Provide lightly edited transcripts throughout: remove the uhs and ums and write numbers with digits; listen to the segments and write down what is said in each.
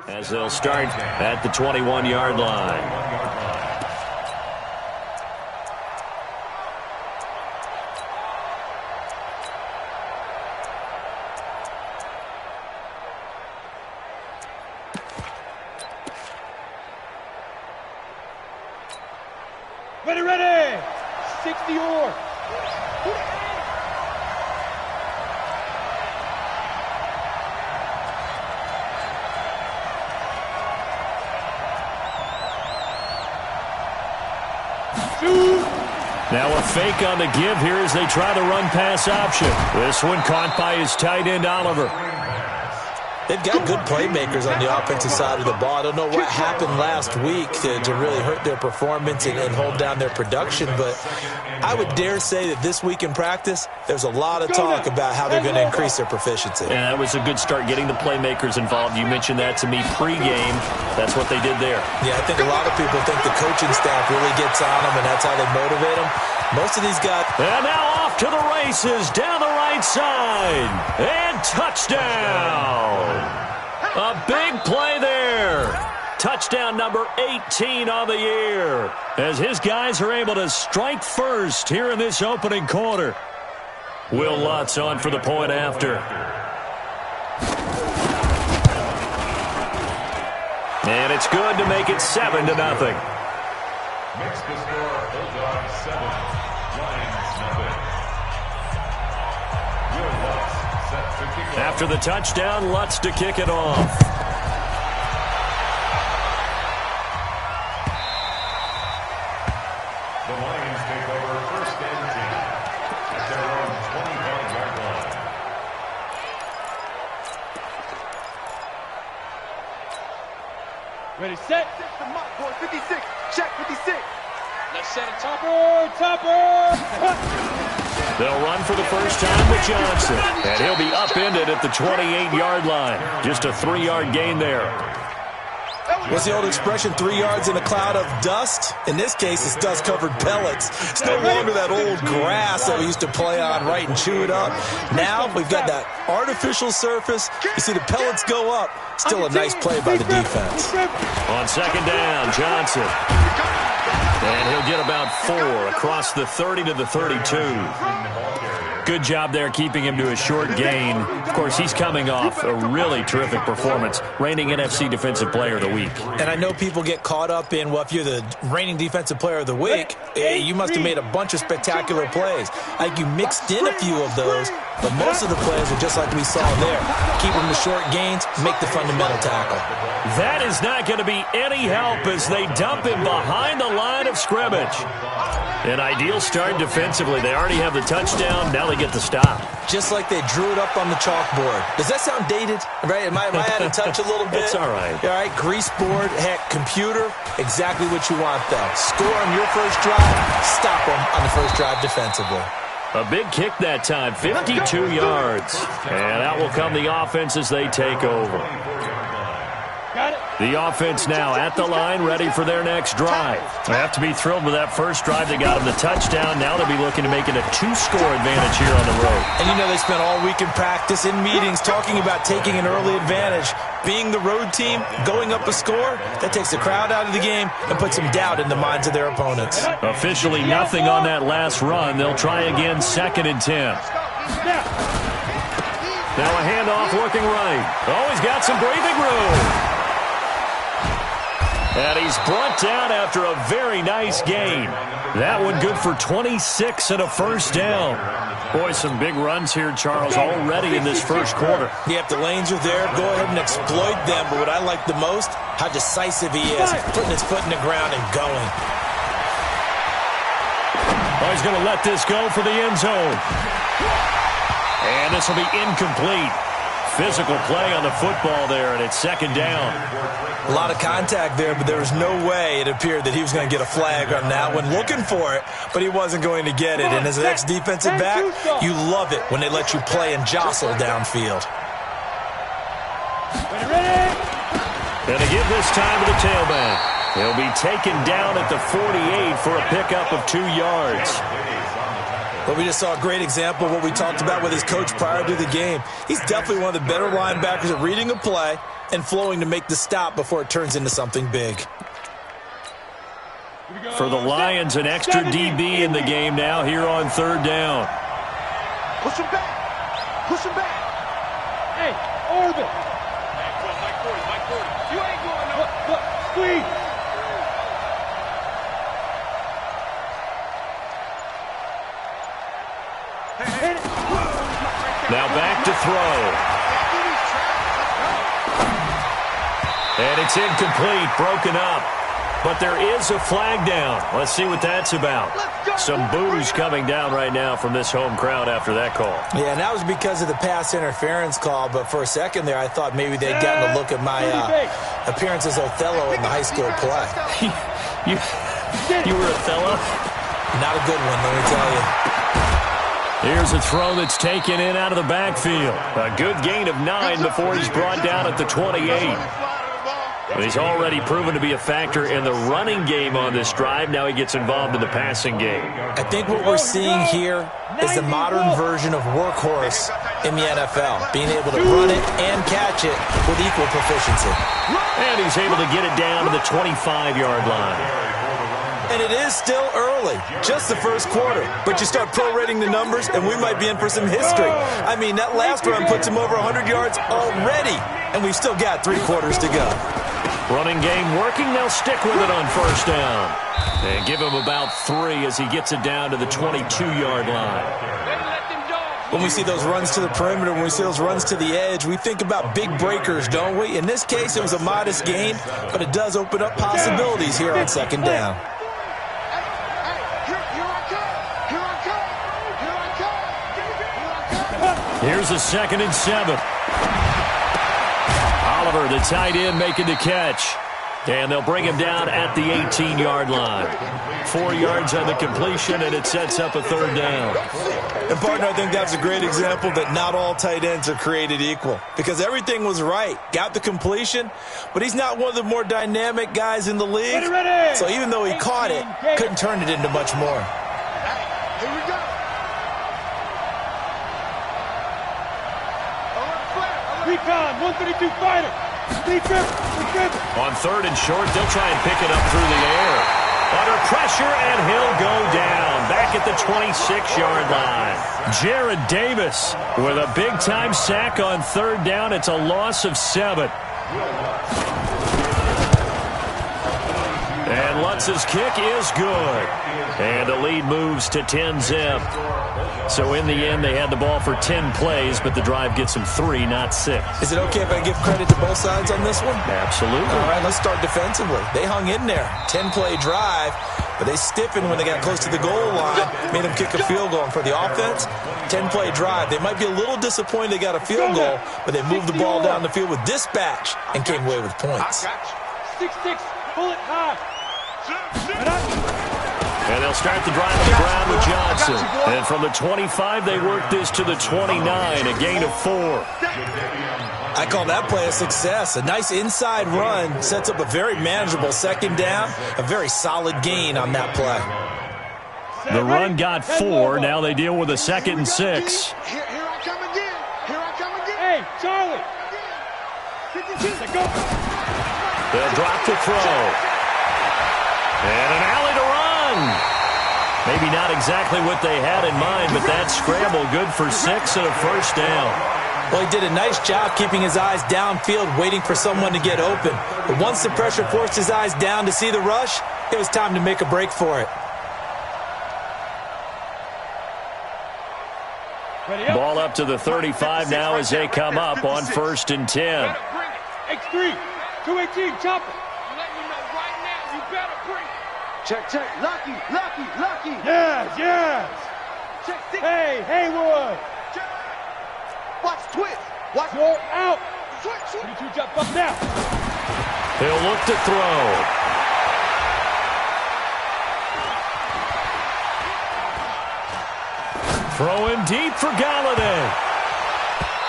As they'll start at the 21-yard line. Ready! 60 or. Now a fake on the give here as they try the run-pass option. This one caught by his tight end, Oliver. They've got good playmakers on the offensive side of the ball. I don't know what happened last week to really hurt their performance and hold down their production, but I would dare say that this week in practice, there's a lot of talk about how they're going to increase their proficiency. And that was a good start, getting the playmakers involved. You mentioned that to me pregame. That's what they did there. Yeah, I think a lot of people think the coaching staff really gets on them, and that's how they motivate them. Most of these guys... And now off to the races, down the right side, and touchdown! A big play there. Touchdown number 18 on the year, as his guys are able to strike first here in this opening quarter. Will Lutz on for the point after. And it's good to make it 7-0. Makes the score Bulldogs 7, Lions nothing. Will Lutz set to kick off. After the touchdown, Lutz to kick it off. The Lions take over first and 10 at their own 25-yard line. Ready, set. 56. Check 56. Let's set it. Topper. They'll run for the first time with Johnson, and he'll be upended at the 28-yard line. Just a 3-yard gain there. What's the old expression, 3 yards in a cloud of dust? In this case, it's dust-covered pellets. It's no longer that old grass that we used to play on, right, and chew it up. Now we've got that artificial surface. You see the pellets go up. Still a nice play by the defense. On second down, Johnson. And he'll get about 4 across the 30 to the 32. Good job there keeping him to a short gain. Of course, he's coming off a really terrific performance, reigning NFC Defensive Player of the Week. And I know people get caught up in, well, if you're the reigning Defensive Player of the Week, you must have made a bunch of spectacular plays. I think you mixed in a few of those, but most of the plays are just like we saw there. Keep them to short gains, make the fundamental tackle. That is not going to be any help as they dump him behind the line of scrimmage. An ideal start defensively. They already have the touchdown. Now they get the stop. Just like they drew it up on the chalkboard. Does that sound dated? Right? Am I out of touch a little bit? It's all right. All right, grease board, heck, computer, exactly what you want, though. Score on your first drive, stop them on the first drive defensively. A big kick that time, 52 yards. And out will come the offense as they take over. The offense now at the line, ready for their next drive. They have to be thrilled with that first drive. They got them the touchdown. Now they'll be looking to make it a 2-score advantage here on the road. And you know they spent all week in practice, in meetings, talking about taking an early advantage. Being the road team, going up a score, that takes the crowd out of the game and puts some doubt in the minds of their opponents. Officially nothing on that last run. They'll try again, 2nd and 10. Now a handoff looking right. Oh, he's got some breathing room. And he's brought down after a very nice gain. That one good for 26 and a first down. Boy, some big runs here, Charles, already in this first quarter. Yeah, if the lanes are there, go ahead and exploit them. But what I like the most, how decisive he is, putting his foot in the ground and going. Oh, he's going to let this go for the end zone. And this will be incomplete. Physical play on the football there, and it's 2nd down. A lot of contact there, but there was no way it appeared that he was going to get a flag on that one. Looking for it, but he wasn't going to get it. And as an ex-defensive back, you love it when they let you play and jostle downfield. And to give this time to the tailback. He'll be taken down at the 48 for a pickup of 2 yards. But we just saw a great example of what we talked about with his coach prior to the game. He's definitely one of the better linebackers at reading a play and flowing to make the stop before it turns into something big. For the Lions, an extra DB in the game now here on third down. Push him back. Push him back. Hey, orbit. Mike 40, Mike 40. You ain't going no. Squeeze. Now back to throw. And it's incomplete, broken up. But there is a flag down. Let's see what that's about. Some boos coming down right now from this home crowd after that call. Yeah, and that was because of the pass interference call. But for a second there, I thought maybe they'd gotten a look at my appearance as Othello in the high school play. You were Othello? Not a good one, let me tell you. Here's a throw that's taken in out of the backfield. A good gain of 9 before he's brought down at the 28. He's already proven to be a factor in the running game on this drive. Now he gets involved in the passing game. I think what we're seeing here is the modern version of workhorse in the NFL, being able to run it and catch it with equal proficiency. And he's able to get it down to the 25-yard line. And it is still early, just the first quarter. But you start prorating the numbers, and we might be in for some history. I mean, that last run puts him over 100 yards already, and we've still got 3 quarters to go. Running game working. They'll stick with it on first down. And give him about 3 as he gets it down to the 22-yard line. When we see those runs to the perimeter, when we see those runs to the edge, we think about big breakers, don't we? In this case, it was a modest gain, but it does open up possibilities here on second down. Here's a 2nd and 7. Oliver, the tight end, making the catch. And they'll bring him down at the 18-yard line. 4 yards on the completion, and it sets up a 3rd down. And, partner, I think that's a great example that not all tight ends are created equal. Because everything was right. Got the completion, but he's not one of the more dynamic guys in the league. So even though he caught it, couldn't turn it into much more. Here we go. Recon, 132 fighter. On 3rd and short, they'll try and pick it up through the air. Under pressure, and he'll go down. Back at the 26-yard line. Jared Davis with a big-time sack on 3rd down. It's a loss of 7. And Lutz's kick is good. And the lead moves to 10-zip. So in the end, they had the ball for 10 plays, but the drive gets them 3, not 6. Is it okay if I give credit to both sides on this one? Absolutely. All right, let's start defensively. They hung in there. 10-play drive, but they stiffened when they got close to the goal line, made them kick a field goal. And for the offense, 10-play drive. They might be a little disappointed they got a field goal, but they moved the ball down the field with dispatch and came away with points. 6-6, bullet high. And they'll start the drive on the ground with Johnson. And from the 25, they work this to the 29, a gain of 4. I call that play a success. A nice inside run sets up a very manageable 2nd down, a very solid gain on that play. The run got 4. Now they deal with a 2nd and 6. Here I come again. Here I come again. Hey, Charlie. 52. Go. They'll drop the throw. And an alley to run. Maybe not exactly what they had in mind, but that scramble good for 6 and a 1st down. Well, he did a nice job keeping his eyes downfield, waiting for someone to get open. But once the pressure forced his eyes down to see the rush, it was time to make a break for it. Ball up to the 35 now as they come up on 1st and 10. X3, 218, chopper. I'm letting you know right now, you better bring it. Check. Lucky. Yes. Check 6. Hey, Haywood. Check. Watch twist. Watch. Go out. Switch. 22 jump up now. He'll look to throw. Throwing deep for Galladay.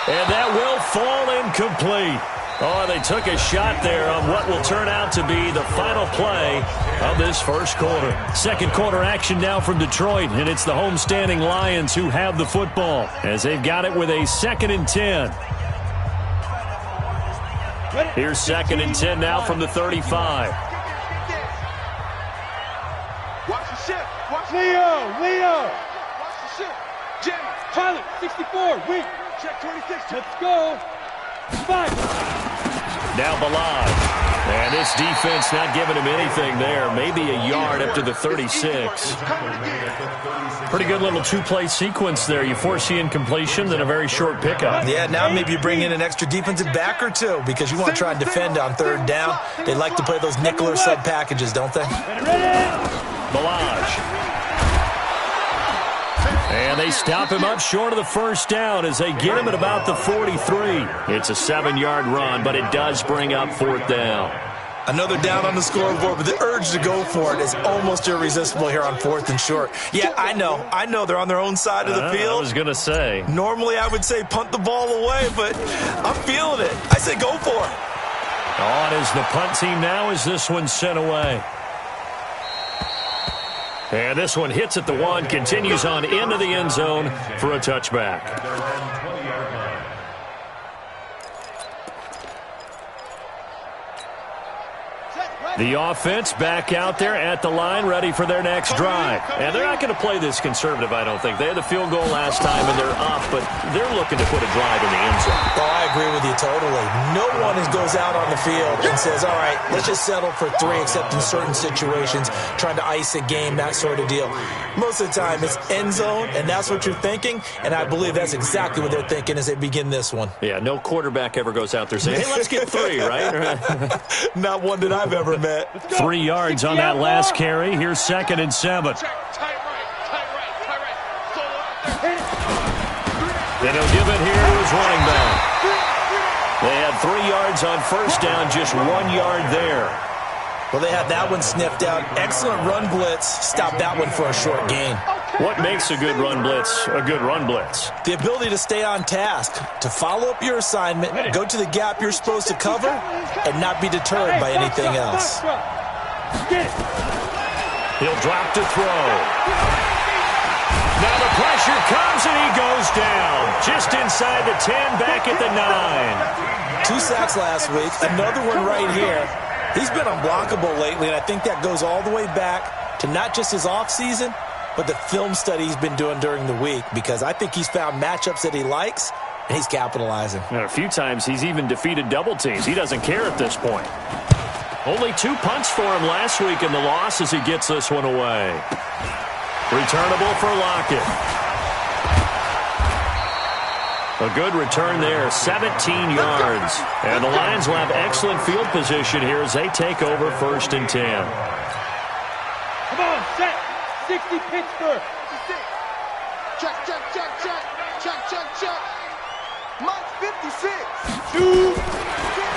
And that will fall incomplete. Oh, they took a shot there on what will turn out to be the final play of this 1st quarter. 2nd quarter action now from Detroit, and it's the homestanding Lions who have the football as they've got it with a 2nd and 10. Here's 2nd and 10 now from the 35. Watch the shift. Watch Leo. Watch the shift. Jim. Pilot, 64. Weak. Check 26. Let's go. 5. Now Balaj. And this defense not giving him anything there. Maybe a yard up to the 36. Pretty good little two-play sequence there. You force the incompletion, then a very short pickup. Yeah, now maybe you bring in an extra defensive back or two because you want to try and defend on 3rd down. They like to play those nickel or sub packages, don't they? Balaj. And they stop him up short of the 1st down as they get him at about the 43. It's a 7-yard run, but it does bring up 4th down. Another down on the scoreboard, but the urge to go for it is almost irresistible here on 4th and short. Yeah, I know they're on their own side of the field. I was going to say. Normally I would say punt the ball away, but I'm feeling it. I say go for it. On is the punt team now as this one's sent away. And this one hits at the 1, continues on into the end zone for a touchback. The offense back out there at the line, ready for their next drive. And they're not going to play this conservative, I don't think. They had the field goal last time, and they're up, but they're looking to put a drive in the end zone. Oh, I agree with you totally. No one goes out on the field and says, all right, let's just settle for 3, except in certain situations, trying to ice a game, that sort of deal. Most of the time, it's end zone, and that's what you're thinking, and I believe that's exactly what they're thinking as they begin this one. Yeah, no quarterback ever goes out there saying, hey, let's get 3, right? Not one that I've ever met. 3 yards on that last carry. Here's 2nd and 7. Then he'll give it here to his running back. They had 3 yards on 1st down, just 1 yard there. Well, they had that one sniffed out. Excellent run blitz. Stop that one for a short gain. What makes a good run blitz a good run blitz? The ability to stay on task, to follow up your assignment, go to the gap you're supposed to cover, and not be deterred by anything else. He'll drop to throw. Now the pressure comes and he goes down. Just inside the 10, back at the 9. 2 sacks last week, another one right here. He's been unblockable lately, and I think that goes all the way back to not just his offseason, but the film study he's been doing during the week, because I think he's found matchups that he likes, and he's capitalizing. And a few times he's even defeated double teams. He doesn't care at this point. Only 2 punts for him last week in the loss as he gets this one away. Returnable for Lockett. A good return there, 17 yards. And the Lions will have excellent field position here as they take over 1st and 10. Come on, set. 60 Pittsburgh. Check. Mike 56. 2.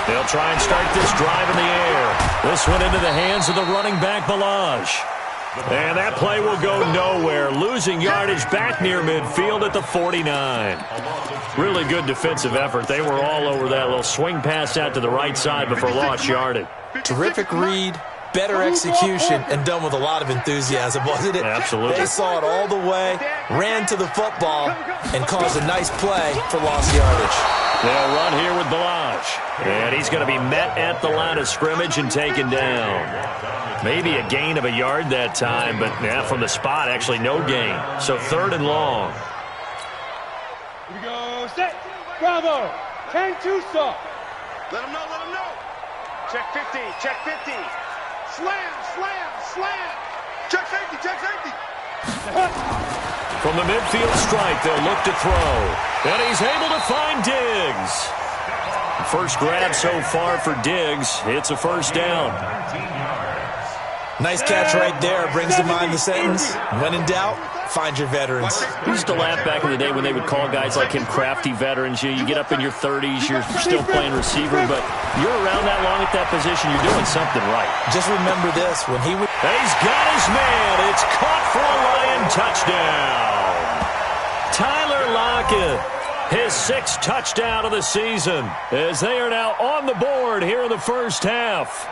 They'll try and start this drive in the air. This one into the hands of the running back, Balaj. And that play will go nowhere. Losing yardage back near midfield at the 49. Really good defensive effort. They were all over that little swing pass out to the right side before lost yardage. Terrific read, better execution, and done with a lot of enthusiasm, wasn't it? Absolutely. They saw it all the way, ran to the football, and caused a nice play for lost yardage. They'll run here with Balaj. And he's going to be met at the line of scrimmage and taken down. Maybe a gain of a yard that time, but yeah, from the spot, actually no gain. So 3rd and long. Here we go, set. Bravo. 10-2 soft. Let him know. Check 50. Slam. Check safety. From the midfield strike, they'll look to throw. And he's able to find Diggs. First grab so far for Diggs. It's a 1st down. Nice catch right there. Brings to mind the sentence, when in doubt, find your veterans. We used to laugh back in the day when they would call guys like him crafty veterans. You get up in your 30s, you're still playing receiver, but you're around that long at that position, you're doing something right. Just remember this, when he would... He's got his man. It's caught for a Lion touchdown. Tyler Lockett, his 6th touchdown of the season, as they are now on the board here in the 1st half.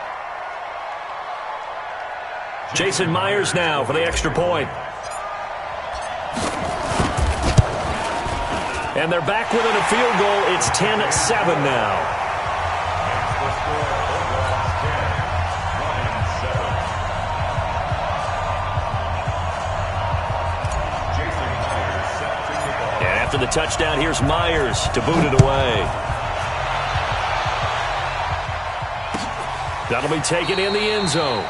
Jason Myers now for the extra point. And they're back within a field goal. It's 10-7 now. After the touchdown, here's Myers to boot it away. That'll be taken in the end zone.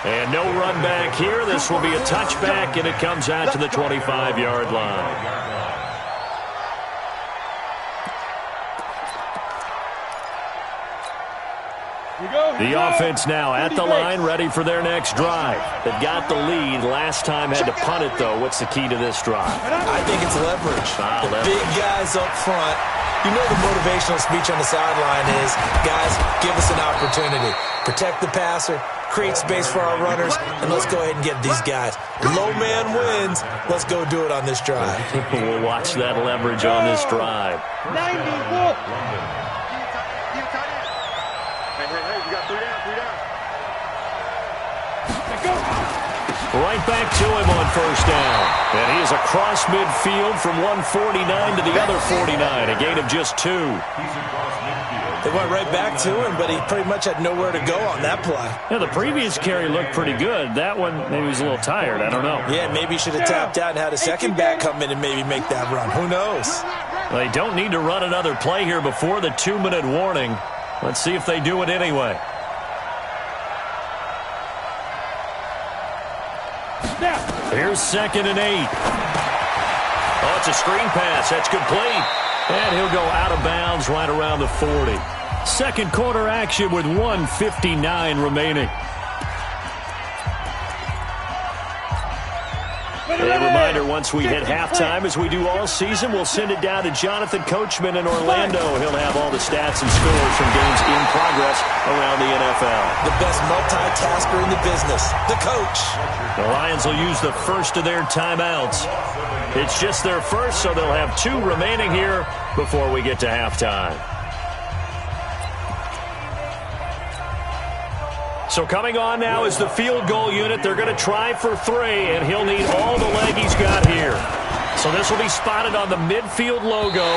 And no run back here. This will be a touchback, and it comes out to the 25-yard line. The offense now at the line, ready for their next drive. They've got the lead. Last time had to punt it, though. What's the key to this drive? I think it's leverage. The big guys up front. You know the motivational speech on the sideline is, guys, give us an opportunity. Protect the passer, create space for our runners, and let's go ahead and get these guys. Low man wins. Let's go do it on this drive. We'll watch that leverage on this drive. 90. Right back to him on first down. And he is across midfield from 149 to the other 49. A gain of just 2. They went right back to him, but he pretty much had nowhere to go on that play. Yeah, the previous carry looked pretty good. That one, maybe he was a little tired. I don't know. Yeah, maybe he should have tapped out and had a second back come in and maybe make that run. Who knows? They don't need to run another play here before the 2-minute warning. Let's see if they do it anyway. Here's 2nd and 8. Oh, it's a screen pass. That's complete. And he'll go out of bounds right around the 40. Second quarter action with 1:59 remaining. A reminder, once we hit halftime, as we do all season, we'll send it down to Jonathan Coachman in Orlando. He'll have all the stats and scores from games in progress around the NFL. The best multitasker in the business, the coach. The Lions will use the first of their timeouts. It's just their first, so they'll have 2 remaining here before we get to halftime. So coming on now is the field goal unit. They're going to try for 3, and he'll need all the leg he's got here. So this will be spotted on the midfield logo.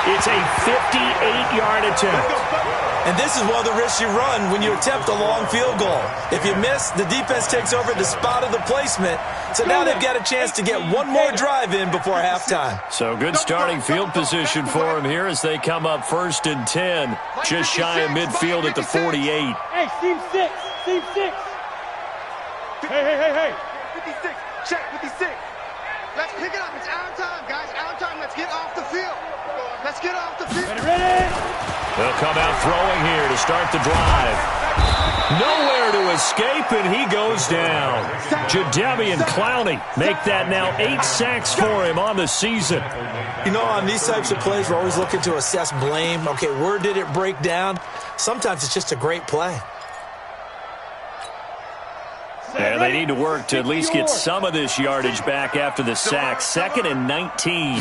It's a 58-yard attempt. And this is one of the risks you run when you attempt a long field goal. If you miss, the defense takes over the spot of the placement. So now they've got a chance to get one more drive in before halftime. So good starting field position for him here as they come up 1st and 10. Just shy of midfield at the 48. Hey, seam 6. Seam 6. Hey. 56. Check 56. Let's pick it up. It's our time, guys. Our time. Let's get off the field. Let's get off the field. Ready? They'll come out throwing here to start the drive. Nowhere to escape, and he goes down. Jadamian Clowney make that now 8 sacks for him on the season. You know, on these types of plays, we're always looking to assess blame. Okay, where did it break down? Sometimes it's just a great play. And they need to work to at least get some of this yardage back after the sack. 2nd and 19.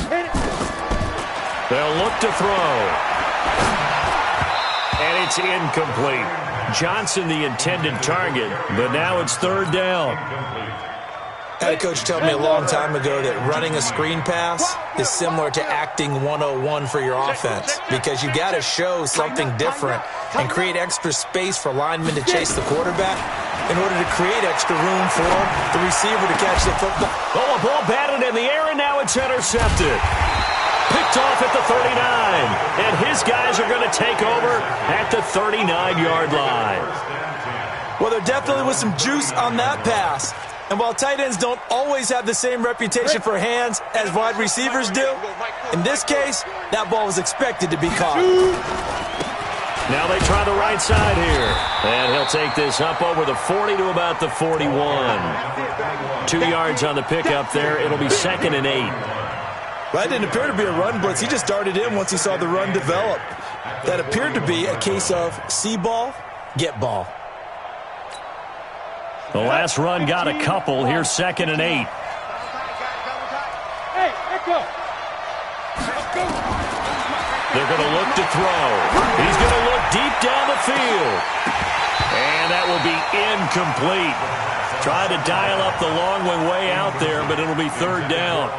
They'll look to throw. And it's incomplete. Johnson the intended target, but now it's 3rd down. I had a coach tell me a long time ago that running a screen pass is similar to acting 101 for your offense, because you got to show something different and create extra space for linemen to chase the quarterback in order to create extra room for the receiver to catch the football. Oh, a ball batted in the air, and now it's intercepted. Picked off at the 39, and his guys are going to take over at the 39-yard line. Well, there definitely was some juice on that pass. And while tight ends don't always have the same reputation for hands as wide receivers do, in this case, that ball was expected to be caught. Now they try the right side here. And he'll take this up over the 40 to about the 41. 2 yards on the pickup there. It'll be 2nd and 8. Well, that didn't appear to be a run blitz. He just darted in once he saw the run develop. That appeared to be a case of see ball, get ball. The last run got a couple. Here's 2nd and 8. Hey, Echo. They're going to look to throw. He's going to look deep down the field. And that will be incomplete. Trying to dial up the long way out there, but it'll be 3rd down.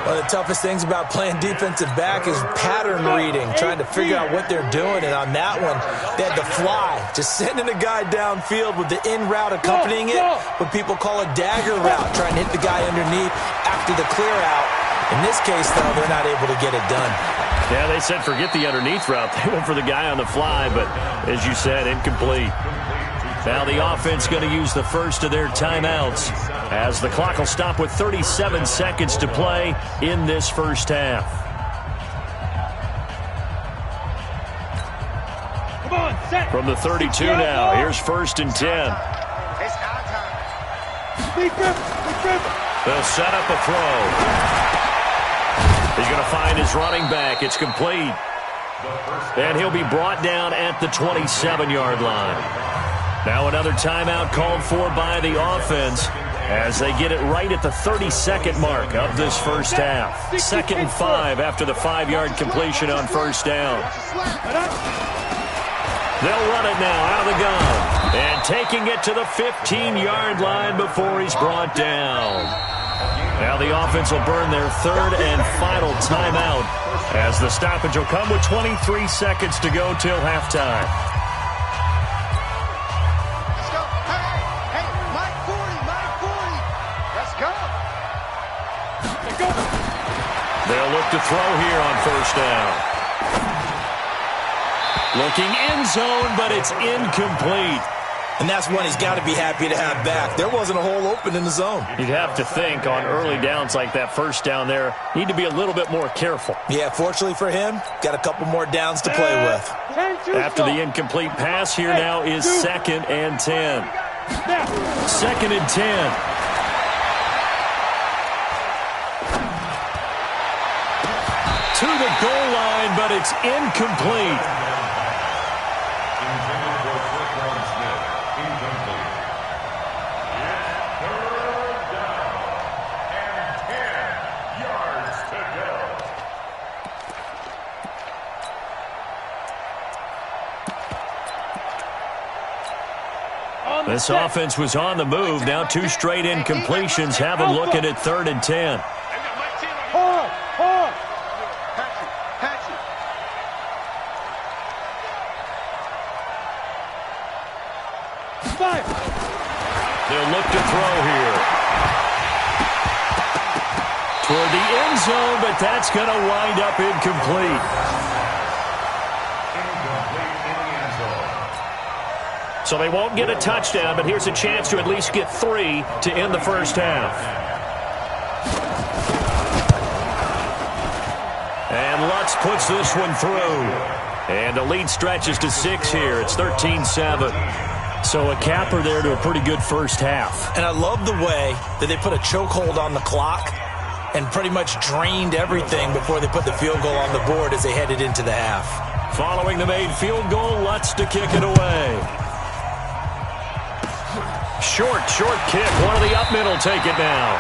One of the toughest things about playing defensive back is pattern reading, trying to figure out what they're doing. And on that one, they had the fly, just sending a guy downfield with the in route accompanying it, what people call a dagger route, trying to hit the guy underneath after the clear out. In this case, though, they're not able to get it done. Yeah, they said forget the underneath route. They went for the guy on the fly, but as you said, incomplete. Now the offense going to use the first of their timeouts as the clock will stop with 37 seconds to play in this first half. Come on, set. From the 32 now, here's 1st and 10. It's our time. Big dribble. They'll set up a throw. He's going to find his running back. It's complete. And he'll be brought down at the 27-yard line. Now another timeout called for by the offense as they get it right at the 32nd mark of this first half. 2nd and 5 after the 5-yard completion on first down. They'll run it now out of the gun. And taking it to the 15-yard line before he's brought down. Now the offense will burn their 3rd and final timeout as the stoppage will come with 23 seconds to go till halftime. Let's go. Hey, Mike 40. Let's go. They'll look to throw here on first down. Looking end zone, but it's incomplete. And that's one he's got to be happy to have back. There wasn't a hole open in the zone. You'd have to think on early downs like that first down there, need to be a little bit more careful. Yeah, fortunately for him, got a couple more downs to play with. After the incomplete pass, here now is 2nd and 10. 2nd and 10. To the goal line, but it's incomplete. This offense was on the move. Now 2 straight incompletions have them looking at 3rd and 10. Hard. Patch it. Fire. They'll look to throw here. Toward the end zone, but that's going to wind up incomplete. So they won't get a touchdown, but here's a chance to at least get 3 to end the first half. And Lutz puts this one through. And the lead stretches to 6 here. It's 13-7. So a capper there to a pretty good first half. And I love the way that they put a chokehold on the clock and pretty much drained everything before they put the field goal on the board as they headed into the half. Following the made field goal, Lutz to kick it away. Short kick. One of the up middle take it now.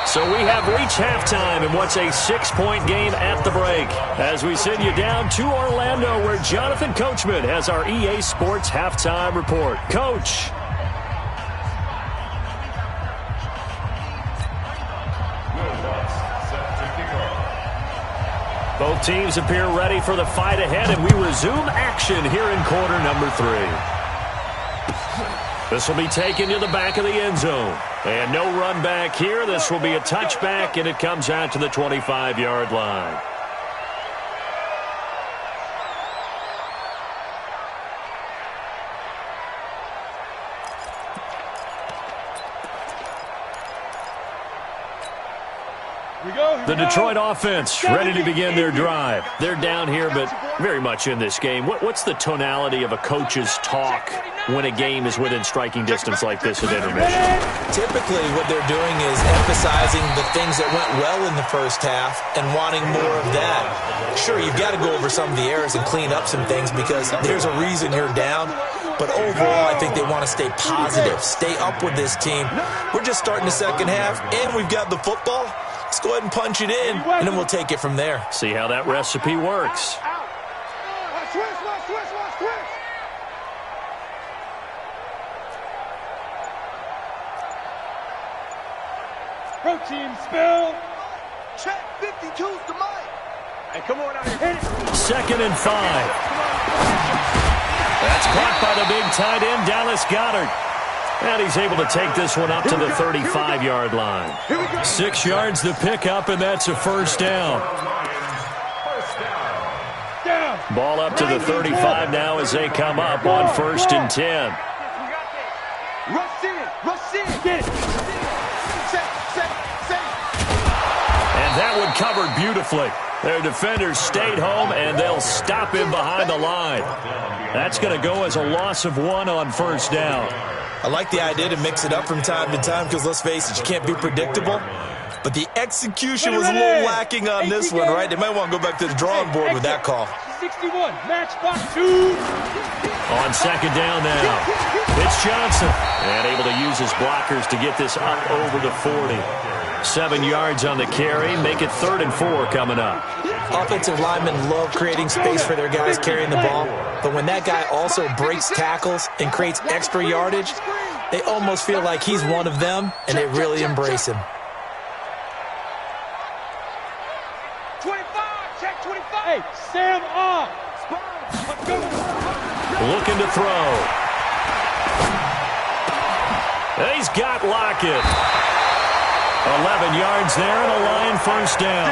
So we have reached halftime in what's a 6-point game at the break. As we send you down to Orlando, where Jonathan Coachman has our EA Sports halftime report. Coach. Both teams appear ready for the fight ahead, and we resume action here in quarter number 3. This will be taken to the back of the end zone. And no run back here. This will be a touchback, and it comes out to the 25-yard line. The Detroit offense ready to begin their drive. They're down here, but very much in this game. What's the tonality of a coach's talk when a game is within striking distance like this at intermission? Typically, what they're doing is emphasizing the things that went well in the first half and wanting more of that. Sure, you've got to go over some of the errors and clean up some things because there's a reason you're down. But overall, I think they want to stay positive, stay up with this team. We're just starting the second half, and we've got the football. Let's go ahead and punch it in, and then we'll take it from there. See how that recipe works. Pro team spill. Check 52's to Mike. Hey, come on out here. Hit it. 2nd and 5. That's caught by the big tight end, Dallas Goedert. And he's able to take this one up to the 35-yard line. 6 yards to pick up, and that's a first down. Ball up to the 35 now as they come up on 1st and 10. Rush in. Rush in. Get it. And that one covered beautifully. Their defenders stayed home, and they'll stop him behind the line. That's going to go as a loss of 1 on 1st down. I like the idea to mix it up from time to time because, let's face it, you can't be predictable. But the execution was a little lacking on this one, right? They might want to go back to the drawing board with that call. 61, match spot 2. On 2nd down now, it's Johnson. And able to use his blockers to get this up over the 40. 7 yards on the carry, make it 3rd and 4 coming up. Offensive linemen love creating space for their guys carrying the ball, but when that guy also breaks tackles and creates extra yardage, they almost feel like he's one of them, and they really embrace him. 25, check 25. Hey, Sam off. Let's go. Looking to throw. He's got Lockett. 11 yards there and a Lion first down.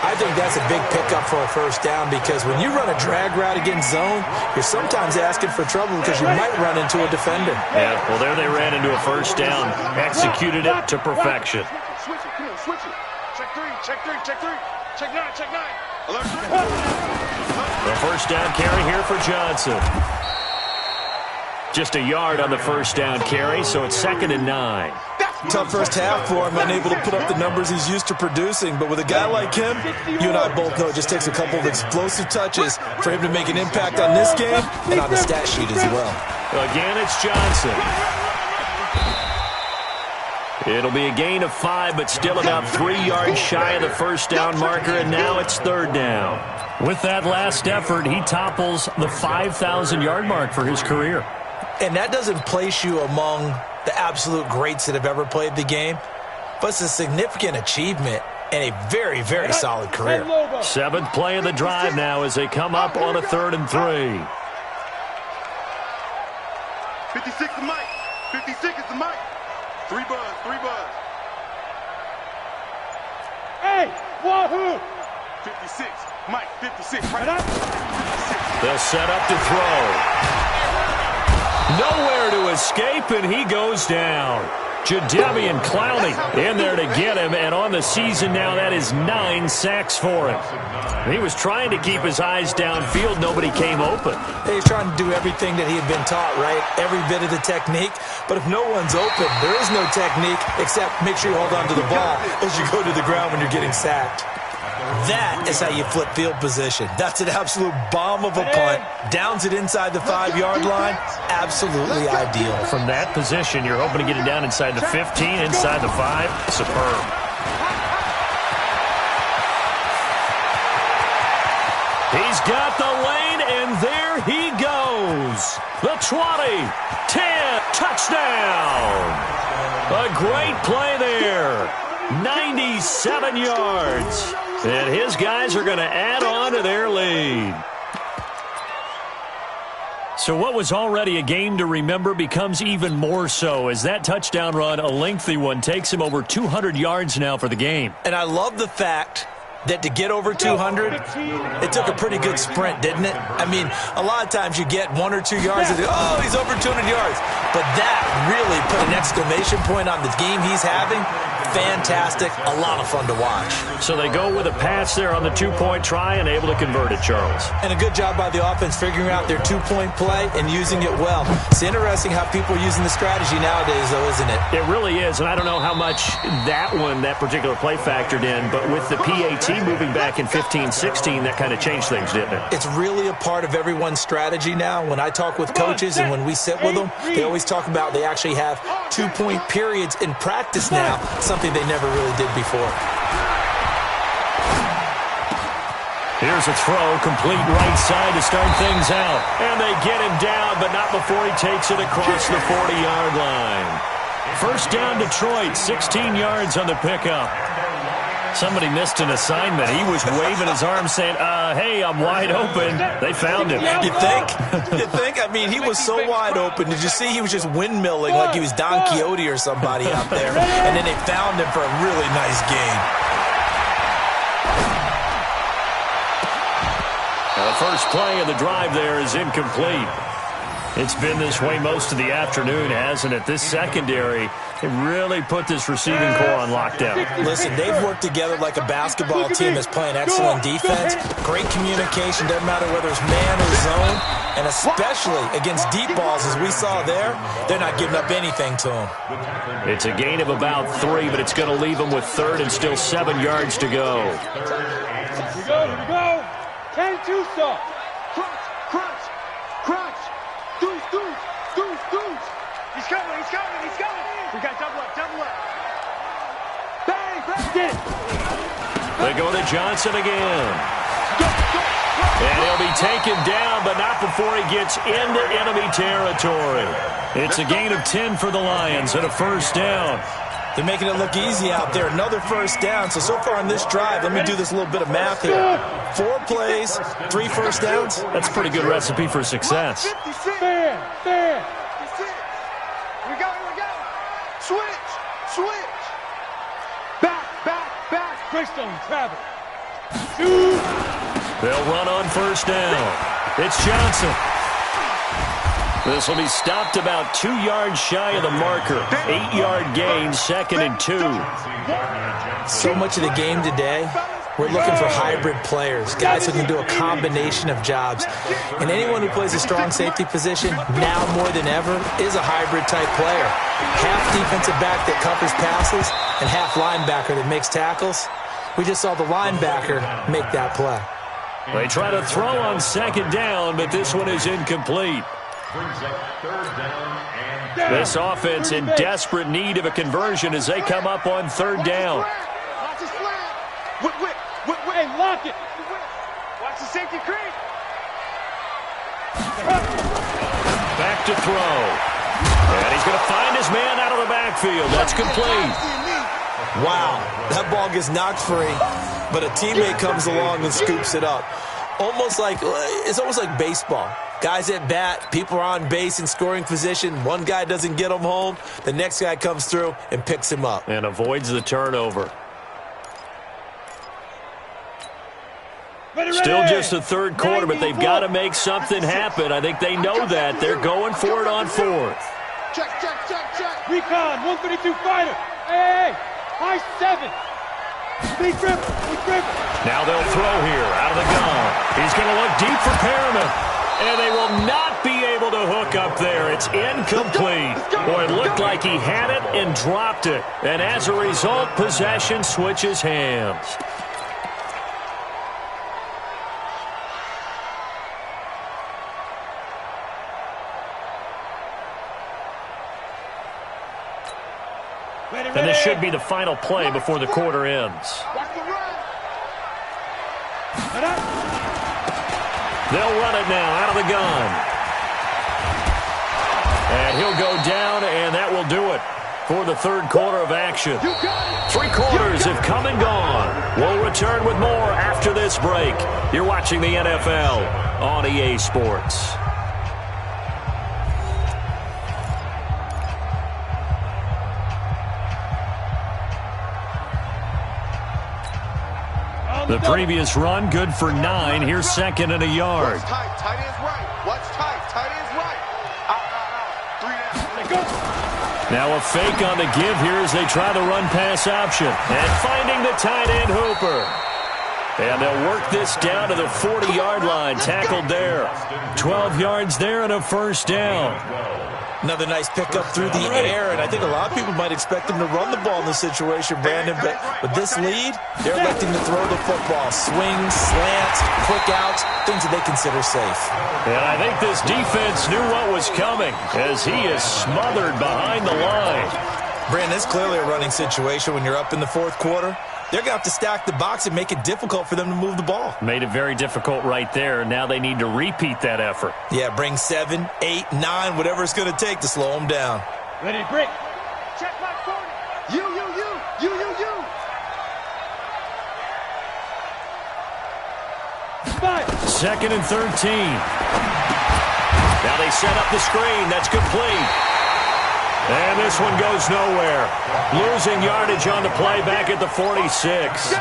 I think that's a big pickup for a first down because when you run a drag route against zone, you're sometimes asking for trouble because you might run into a defender. Yeah, well, there they ran into a first down. Executed it to perfection. Switch it. Come on, switch it. Check 3. Check 3. Check 3. Check 9. Check 9. Alert. The first down carry here for Johnson. Just a yard on the first down carry, so it's 2nd and 9. Tough first half for him, unable to put up the numbers he's used to producing. But with a guy like him, you and I both know it just takes a couple of explosive touches for him to make an impact on this game and on the stat sheet as well. Again, it's Johnson. It'll be a gain of 5, but still about 3 yards shy of the first down marker, and now it's 3rd down. With that last effort, he topples the 5,000-yard mark for his career. And that doesn't place you among the absolute greats that have ever played the game, but it's a significant achievement and a very, very solid career. 7th play of the drive now as they come up on a 3rd and 3. 56 is Mike. 56 is the Mike. 3 buzz. Hey, wahoo! 56. Mike, 56. Right up. 56. They'll set up to throw. Nowhere to escape, and he goes down. Jadeveon Clowney in there to get him, and on the season now, that is 9 sacks for him. He was trying to keep his eyes downfield. Nobody came open. He's trying to do everything that he had been taught, right? Every bit of the technique. But if no one's open, there is no technique except make sure you hold on to the ball as you go to the ground when you're getting sacked. That is how you flip field position. That's an absolute bomb of a punt. Downs it inside the 5-yard line. Absolutely ideal. From that position, you're hoping to get it down inside the 15, inside the 5. Superb. He's got the lane, and there he goes. The 20, 10, touchdown. A great play there. 97 yards. And his guys are going to add on to their lead. So what was already a game to remember becomes even more so as that touchdown run, a lengthy one, takes him over 200 yards now for the game. And I love the fact that to get over 200, it took a pretty good sprint, didn't it? I mean, a lot of times you get 1 or 2 yards and think, oh, he's over 200 yards. But that really put an exclamation point on the game he's having. Fantastic. A lot of fun to watch. So they go with a pass there on the 2-point try and able to convert it, Charles. And a good job by the offense figuring out their 2-point play and using it well. It's interesting how people are using the strategy nowadays, though, isn't it? It really is, and I don't know how much that particular play factored in, but with the PAT moving back in 15-16, that kind of changed things, didn't it? It's really a part of everyone's strategy now. When I talk with coaches and when we sit with them, they always talk about they actually have 2-point periods in practice now, something they never really did before. Here's a throw, complete right side to start things out. And they get him down, but not before he takes it across the 40-yard line. First down, Detroit, 16 yards on the pickup. Somebody missed an assignment. He was waving his arms saying, hey, I'm wide open. They found him. You think? You think? I mean, he was so wide open. Did you see he was just windmilling like he was Don Quixote or somebody out there? And then they found him for a really nice game. The first play of the drive there is incomplete. It's been this way most of the afternoon, hasn't it? This secondary, they really put this receiving core on lockdown. Listen, they've worked together like a basketball team that's playing excellent defense. Great communication, doesn't matter whether it's man or zone. And especially against deep balls, as we saw there, they're not giving up anything to them. It's a gain of about 3, but it's going to leave them with third and still 7 yards to go. Here we go. 10-2 stop. Crunch. Deuce. He's coming. We got double up. Bang. Get it. They go to Johnson again. And he'll be taken down, but not before he gets into enemy territory. It's a gain of 10 for the Lions and a first down. They're making it look easy out there. Another first down. So far on this drive, let me do this little bit of math here. 4 plays, 3 first downs. That's a pretty good recipe for success. Fair. Here we go. Switch. Back. Greystone travel. Shoot. They'll run on first down. It's Johnson. This will be stopped about 2 yards shy of the marker. 8-yard gain, 2nd and 2. So much of the game today, we're looking for hybrid players, guys who can do a combination of jobs. And anyone who plays a strong safety position, now more than ever, is a hybrid-type player. Half defensive back that covers passes and half linebacker that makes tackles. We just saw the linebacker make that play. They try to throw on 2nd down, but this one is incomplete. This offense in desperate need of a conversion as they come up on 3rd down. Watch his flat. Whip. Hey, lock it. Watch the safety creep. Back to throw. And he's going to find his man out of the backfield. That's complete. Wow, that ball gets knocked free, but a teammate comes along and scoops it up. It's almost like baseball. Guys at bat, people are on base in scoring position. One guy doesn't get him home. The next guy comes through and picks him up. And avoids the turnover. Still just the 3rd quarter, but they've got to make something happen. I think they know that. They're going for it on 4th. Check. Recon, 132 fighter. Hey. High 7. Big dribble. Now they'll throw here out of the gun. He's going to look deep for Perriman. And they will not be able to hook up there. It's incomplete. Boy, it looked like he had it and dropped it. And as a result, possession switches hands. And this should be the final play before the quarter ends. They'll run it now out of the gun. And he'll go down, and that will do it for the 3rd quarter of action. 3 quarters have come and gone. We'll return with more after this break. You're watching the NFL on EA Sports. The previous run, good for 9. Here's 2nd and a yard. Watch tight. Tight end's right. Watch tight. Tight end's right. Out. 3 down. Now a fake on the give here as they try the run-pass option. And finding the tight end Hooper. And they'll work this down to the 40-yard line. Tackled there. 12 yards there and a first down. Another nice pickup through the air, and I think a lot of people might expect him to run the ball in this situation, Brandon, but with this lead, they're electing to throw the football. Swings, slants, quick outs, things that they consider safe. And I think this defense knew what was coming as he is smothered behind the line. Brandon, it's clearly a running situation when you're up in the 4th quarter. They're going to have to stack the box and make it difficult for them to move the ball. Made it very difficult right there. Now they need to repeat that effort. Yeah, bring 7, 8, 9, whatever it's going to take to slow them down. Ready, break. Check my 40. You. 2nd and 13. Now they set up the screen. That's complete. And this one goes nowhere. Losing yardage on the play back at the 46.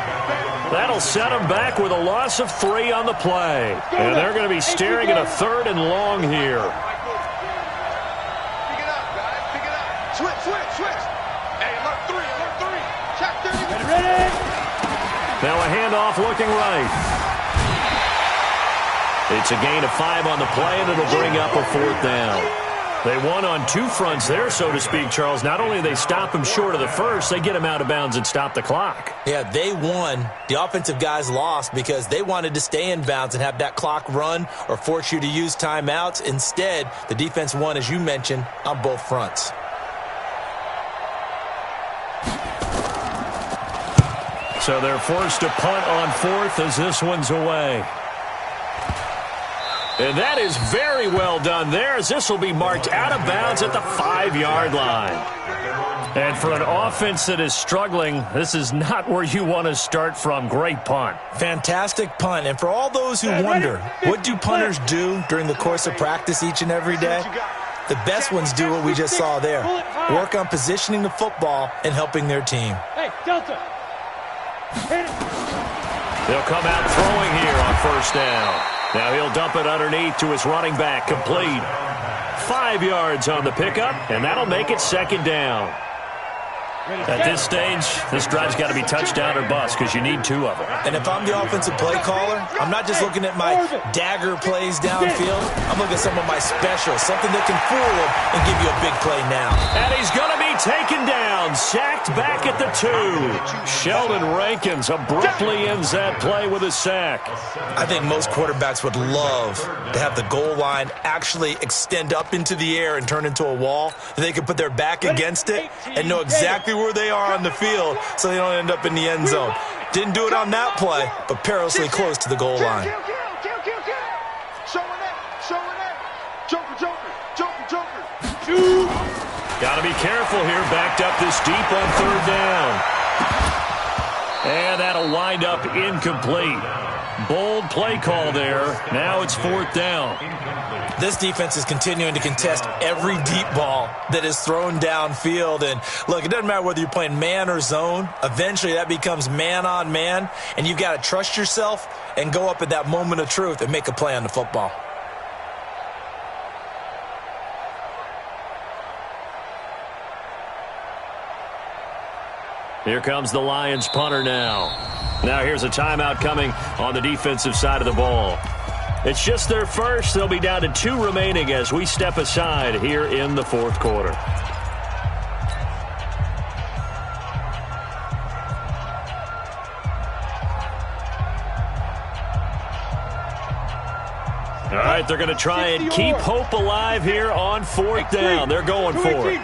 That'll set them back with a loss of 3 on the play. And they're going to be staring at a 3rd and long here. Pick it up, guys. Pick it up. Switch. Hey, alert 3. Check 30. Ready? Now a handoff looking right. It's a gain of 5 on the play, and it'll bring up a 4th down. They won on 2 fronts there, so to speak, Charles. Not only do they stop him short of the first, they get him out of bounds and stop the clock. Yeah, they won. The offensive guys lost because they wanted to stay in bounds and have that clock run or force you to use timeouts. Instead, the defense won, as you mentioned, on both fronts. So they're forced to punt on 4th as this one's away. And that is very well done there, as this will be marked out of bounds at the 5-yard line. And for an offense that is struggling, this is not where you want to start from. Great punt. Fantastic punt. And for all those who wonder, what do punters do during the course of practice each and every day? The best ones do what we just saw there. Work on positioning the football and helping their team. Hey, Delta. They'll come out throwing here on 1st down. Now he'll dump it underneath to his running back, complete. 5 yards on the pickup, and that'll make it 2nd down. At this stage, this drive's got to be touchdown or bust because you need 2 of them. And if I'm the offensive play caller, I'm not just looking at my dagger plays downfield. I'm looking at some of my specials, something that can fool them and give you a big play now. And he's going to be taken down, sacked back at the 2. Sheldon Rankins abruptly ends that play with a sack. I think most quarterbacks would love to have the goal line actually extend up into the air and turn into a wall. They can put their back against it and know exactly where they are on the field so they don't end up in the end zone. Didn't do it on that play, but perilously close to the goal line. Got to be careful here, backed up this deep on 3rd down. And that'll wind up incomplete. Bold play call there. Now it's 4th down. This defense is continuing to contest every deep ball that is thrown downfield. And look, it doesn't matter whether you're playing man or zone. Eventually that becomes man on man. And you've got to trust yourself and go up at that moment of truth and make a play on the football. Here comes the Lions punter now. Now here's a timeout coming on the defensive side of the ball. It's just their first. They'll be down to 2 remaining as we step aside here in the 4th quarter. All right, they're going to try and keep hope alive here on 4th down. They're going for it.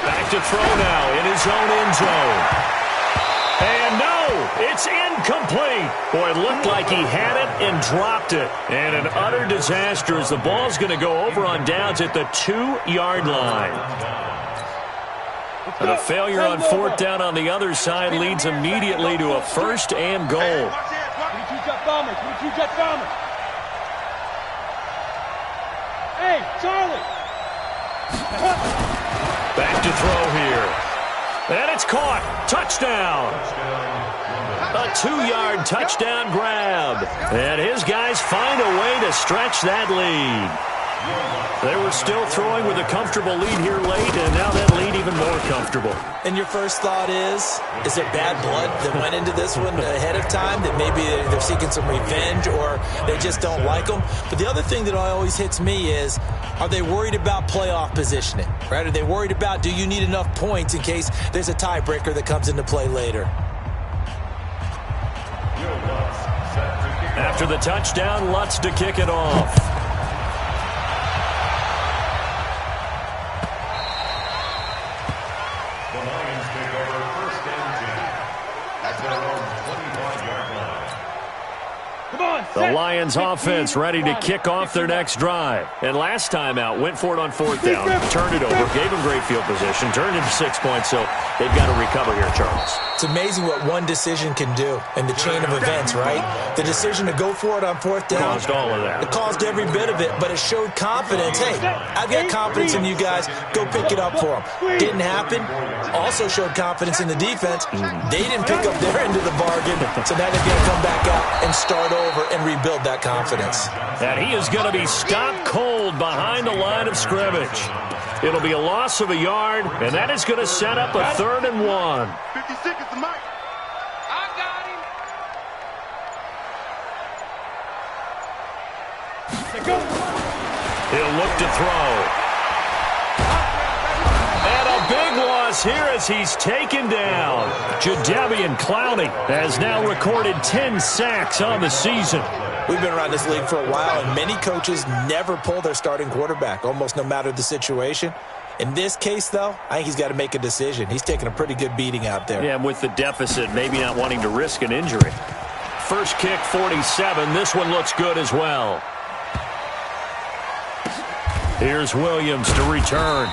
Back to throw now in his own end zone. And no, it's incomplete. Boy, it looked like he had it and dropped it. And an utter disaster as the ball's going to go over on downs at the 2-yard line. And a failure on 4th down on the other side leads immediately to a 1st and goal. 22 jet bomber. Hey, Charlie. Back to throw here. And it's caught. Touchdown. A 2-yard touchdown grab. And his guys find a way to stretch that lead. They were still throwing with a comfortable lead here late, and now that lead even more comfortable. And your first thought is there bad blood that went into this one ahead of time, that maybe they're seeking some revenge or they just don't like them? But the other thing that always hits me is, are they worried about playoff positioning, right? Are they worried about, do you need enough points in case there's a tiebreaker that comes into play later? After the touchdown, Lutz to kick it off. The Lions offense ready to kick off their next drive. And last time out, went for it on 4th down, turned it over, gave them great field position, turned into 6 points, so they've got to recover here, Charles. It's amazing what one decision can do in the chain of events, right? The decision to go for it on fourth down. Caused all of that. It caused every bit of it, but it showed confidence. Hey, I've got confidence in you guys. Go pick it up for them. Didn't happen. Also showed confidence in the defense. They didn't pick up their end of the bargain, so now they're going to come back out and start over and rebuild that confidence. And he is going to be stopped cold behind the line of scrimmage. It'll be a loss of a yard, and that is going to set up a 3rd and 1. 50 seconds to Mike. I got him. He'll look to throw. And a big loss here as he's taken down. Jadeveon Clowney has now recorded 10 sacks on the season. We've been around this league for a while, and many coaches never pull their starting quarterback, almost no matter the situation. In this case, though, I think he's got to make a decision. He's taking a pretty good beating out there. Yeah, and with the deficit, maybe not wanting to risk an injury. First kick, 47. This one looks good as well. Here's Williams to return.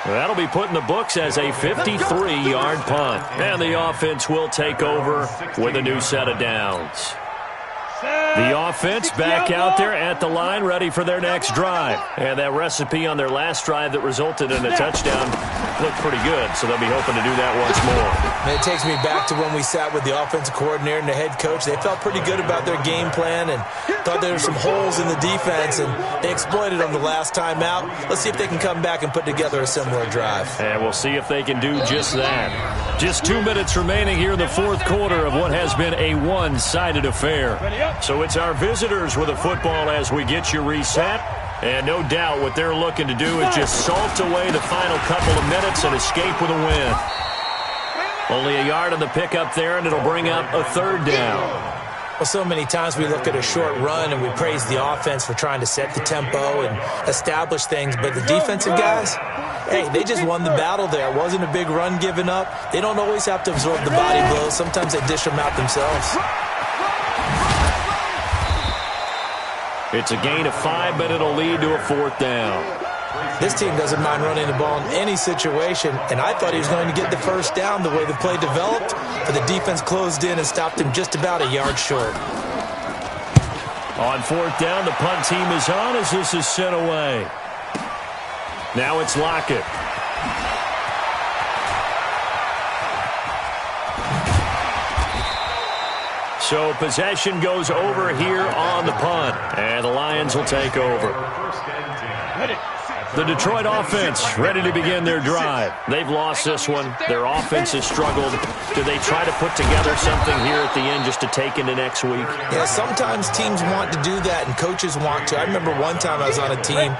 That'll be put in the books as a 53-yard punt. And the offense will take over with a new set of downs. The offense back out there at the line, ready for their next drive. And that recipe on their last drive that resulted in a touchdown looked pretty good, so they'll be hoping to do that once more. And it takes me back to when we sat with the offensive coordinator and the head coach. They felt pretty good about their game plan and thought there were some holes in the defense, and they exploited them the last time out. Let's see if they can come back and put together a similar drive. And we'll see if they can do just that. Just 2 minutes remaining here in the fourth quarter of what has been a one-sided affair. So it's our visitors with the football as we get you reset. And no doubt what they're looking to do is just salt away the final couple of minutes and escape with a win. Only a yard on the pickup there, and it'll bring up a 3rd down. Well, so many times we look at a short run and we praise the offense for trying to set the tempo and establish things, but the defensive guys, hey, they just won the battle there. It wasn't a big run given up. They don't always have to absorb the body blows. Sometimes they dish them out themselves. It's a gain of 5, but it'll lead to a 4th down. This team doesn't mind running the ball in any situation, and I thought he was going to get the first down the way the play developed, but the defense closed in and stopped him just about a yard short. On 4th down, the punt team is on as this is sent away. Now it's Lockett. So possession goes over here on the punt, and the Lions will take over. The Detroit offense ready to begin their drive. They've lost this one. Their offense has struggled. Do they try to put together something here at the end just to take into next week? Yeah, sometimes teams want to do that, and coaches want to. I remember one time I was on a team,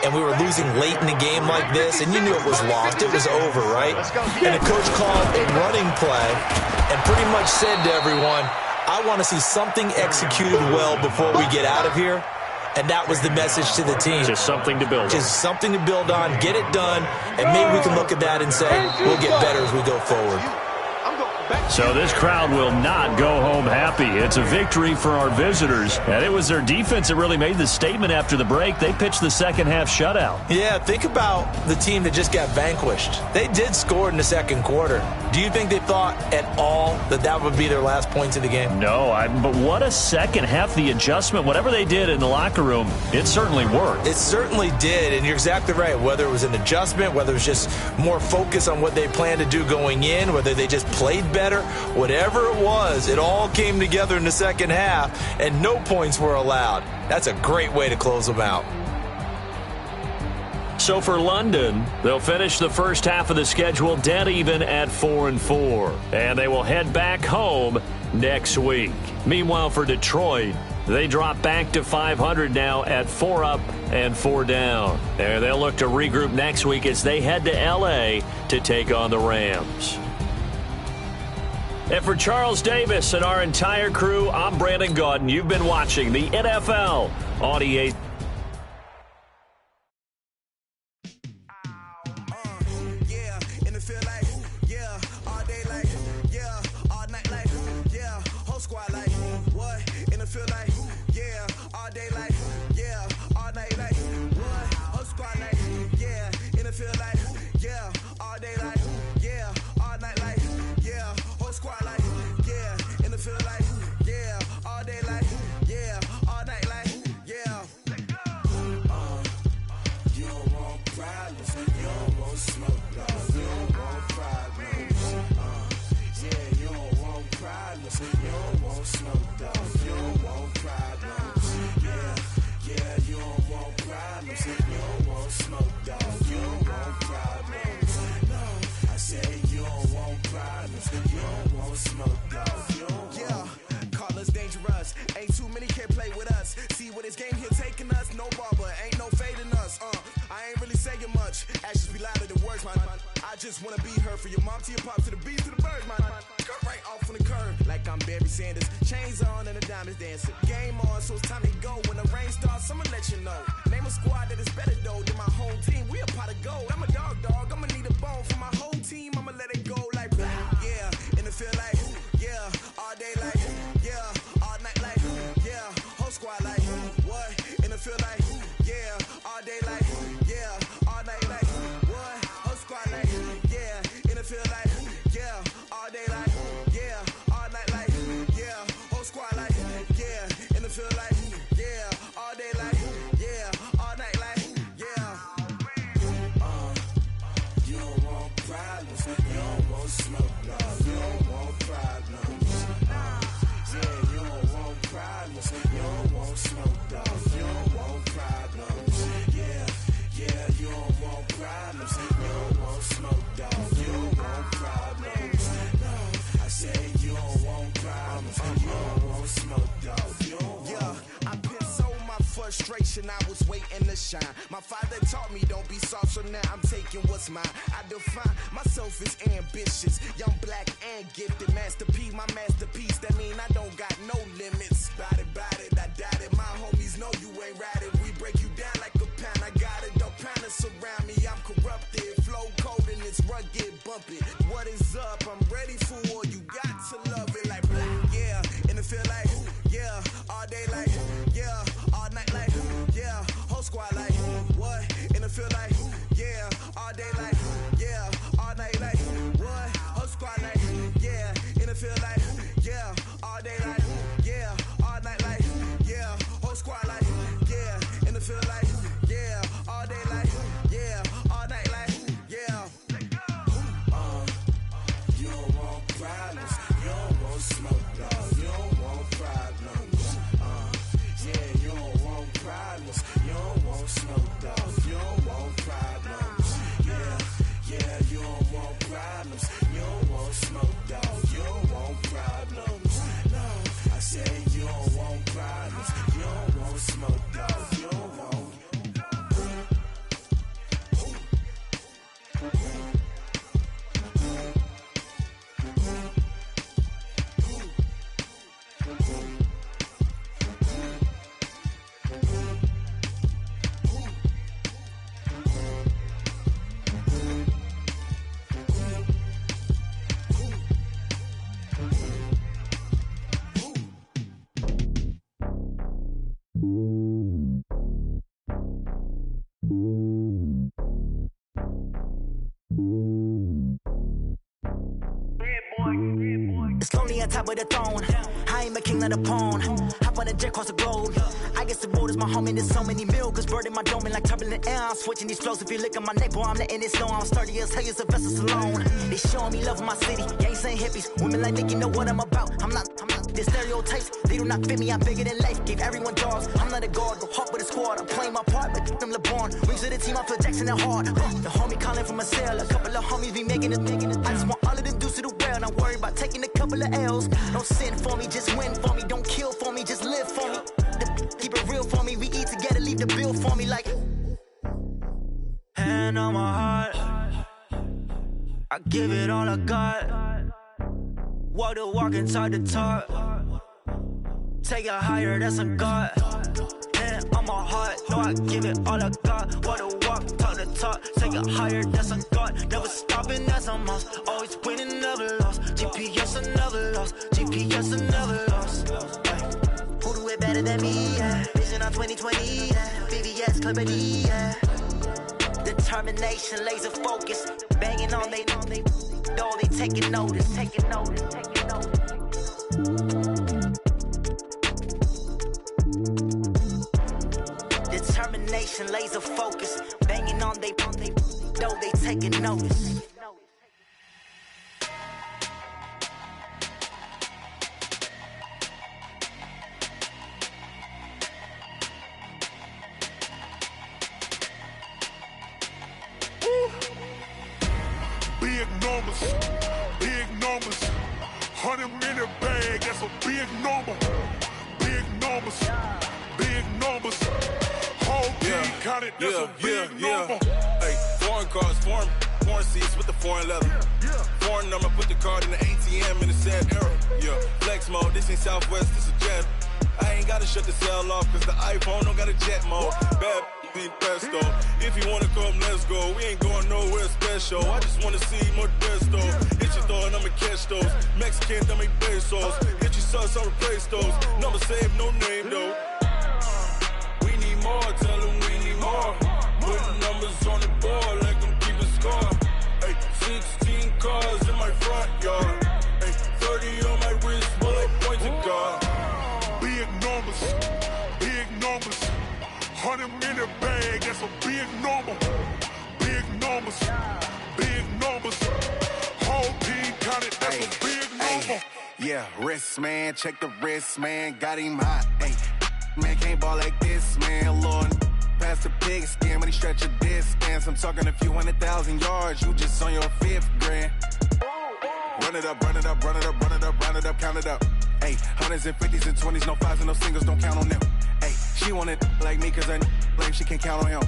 and we were losing late in a game like this, and you knew it was lost. It was over, right? And the coach called a running play and pretty much said to everyone, I want to see something executed well before we get out of here. And that was the message to the team. Just something to build on. Just something to build on, get it done, and maybe we can look at that and say, we'll get better as we go forward. So this crowd will not go home happy. It's a victory for our visitors. And it was their defense that really made the statement after the break. They pitched the second half shutout. Yeah, think about the team that just got vanquished. They did score in the second quarter. Do you think they thought at all that that would be their last points of the game? No, but what a second half. The adjustment, whatever they did in the locker room, it certainly worked. It certainly did, and you're exactly right. Whether it was an adjustment, whether it was just more focus on what they planned to do going in, whether they just played better, whatever it was, it all came together in the second half, and no points were allowed. That's a great way to close them out. So for London, they'll finish the first half of the schedule dead even at 4-4, and they will head back home next week. Meanwhile, for Detroit, they drop back to 500 now at 4 up and 4 down. And they'll look to regroup next week as they head to L.A. to take on the Rams. And for Charles Davis and our entire crew, I'm Brandon Gaudin. You've been watching the NFL on EA. just wanna be her. For your mom to your pop to the beat to the bird, man. Cut right off on the curb, like I'm Barry Sanders. Chains on and the diamonds dancing. Game on, so it's time to go. When the rain starts, I'ma let you know. Name a squad that is better though than my whole team. We a pot of gold. I'm a dog. I'ma need a bone for my whole team. I'ma let it go like yeah. In the field like yeah. All day like yeah. All night like yeah. Whole squad like what? In the field like yeah. All day like yeah. All night like what? Whole squad like yeah. In the field like yeah. All day like yeah. All night like yeah. Whole squad like yeah. In the field like yeah. All day like yeah. All night like yeah. You don't want problems. You don't want smoke, no. You don't want problems. Yeah, you don't want problems. You don't want smoke, dog. You don't want problems. Yeah, you don't want problems. You don't want smoke, dog. You don't want problems. No, I said you don't want problems. You don't want smoke, dog. You don't want. I pissed so my frustration, I was waiting to shine. My father taught me don't be soft, so now I'm taking what's mine. I define myself as ambitious, young, black, and gifted. Masterpiece, my masterpiece. That mean I don't got no limits. Bout it, I doubt it. My homies know you ain't ride it. We break you down like a pound. I got it, don't pound it surround me. I'm corrupted, flow cold and it's rugged, bump it. What is up? I'm ready for war. You got to love it like yeah. In the field like yeah. All day like yeah. All night like yeah. Whole squad like what? In the field like yeah. All day like yeah. All night like what? Whole squad like yeah. In the field like yeah. All day like yeah. All night like yeah. Whole squad like yeah. In the field like yeah. All day like yeah. All night like yeah. You don't want problems. You don't want smoke, dog. You don't want problems. Yeah, you don't want problems. You don't want smoke, dog. You don't want problems. Yeah, you don't want problems. You don't want smoke, dog. You don't want problems. No, I said you don't want problems. You don't want smoke, dog. You don't want. It's lonely on top of the throne. I ain't a king, not a pawn. Hop on a jet across the globe. I guess the road is my home and there's so many milkers burning my dome like turbulent air. I'm switching these flows. If you look at my neck, boy, I'm letting it snow. I'm sturdy as hell, as a vessel alone. They showing me love in my city. Gangs ain't hippies. Women like Nick, you know what I'm about. I'm not the stereotypes. They do not fit me. I'm bigger than life. Gave everyone dogs. I'm not a guard. Go hop with a squad. I'm playing my part, but them LeBron. Rings to the team. I feel Jackson and hard. The homie calling from a cell. A couple of homies be making it. I just want all of them dudes to the well. Not worry about taking a couple of L's. Don't sin for me, just win for me. Don't kill for me, just live for me. Keep it real for me. We eat together, leave the bill for me like. Hand on my heart, I give it all I got. Walk the walk and talk the talk. Take it higher, that's a God. Hand on my heart, no, I give it all I got. Walk the walk, talk the talk. Take it higher, that's a God. Never stopping, that's a must. Always winning, never lost. GPS, I never lost. GPS, I never lost. Who do it better than me? Yeah. Vision on 2020. Yeah. VVS, Clippity. Yeah. Determination, laser focus. Banging on they know they taking notice. Taking notice. Taking notice. Determination, laser focus. Banging on they know they taking notice. Big numbers, 100-minute bag, that's a big number. Big numbers, whole team counted, that's a big number. Hey, foreign cars, foreign foreign seats with the foreign leather. Foreign number, put the card in the ATM in the sad era. Yeah, flex mode, this ain't Southwest, this is jet. I ain't gotta shut the cell off, cause the iPhone don't got a jet mode. Bad need pesto. If you wanna come, let's go. We ain't going nowhere special. I just wanna see more desto. Hit your throw and I'ma catch those. Mexican, I make pesos. Hit your sauce, I'll replace those. Number save, no name though. We need more, tell them we need more. Putting numbers on the board like I'm keeping score. Ay, 16 cars in my front yard. Ay, 30 on my wrist, bullet points of God. Big numbers, big numbers. 100 in the bag, that's a big number. Big numbers, big numbers. Whole team counted, that's a big number. Yeah, wrist man, check the wrist man, got him hot. Ay, man can't ball like this, man. Lord, past the pig skin when he stretch a distance. I'm talking a few 100,000 yards, you just on your 5th grand. Run it up, run it up, run it up, run it up, run it up, count it up. Ay, hundreds and 50s and 20s, no 5s and no singles, don't count on them. Ay, she wanted like me cause her lame, she can't count on him.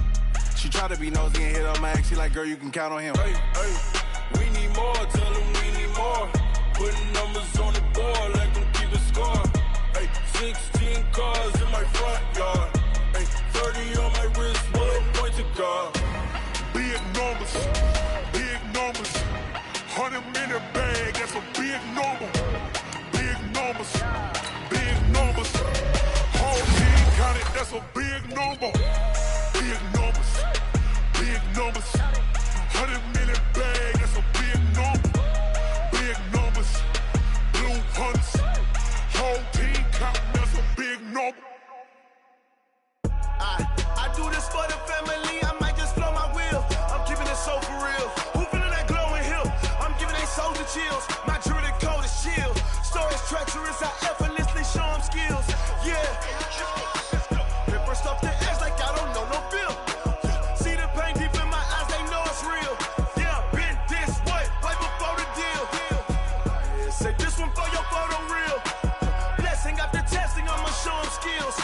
She tried to be nosy and hit up my ex, she like, girl, you can count on him. Hey, hey, we need more, tell them we need more. Putting numbers on the board like I'm keeping score. Hey, 16 cars in my front yard. Hey, 30 on my wrist, bullet points of God. Big numbers, big numbers. 100 in the bag, that's a big number. Big numbers, big numbers. Whole team counted, that's a big number. Big numbers, big numbers. 100 in the bag, that's a big number. Big numbers, blue hunts. Whole team counting, that's a big number. I do this for the family, I might just blow my wheel. I'm keeping it so for real. Who feeling that glowing hill? I'm giving they soldier chills. My jewelry code is chill. Stories treacherous, I effortlessly show them skills. Yeah. Paper stuff the edge like I don't know no feel. See the pain deep in my eyes, they know it's real. Yeah, been this way, way before the deal. Say this one for your photo real. Blessing after testing, I'ma show them skills.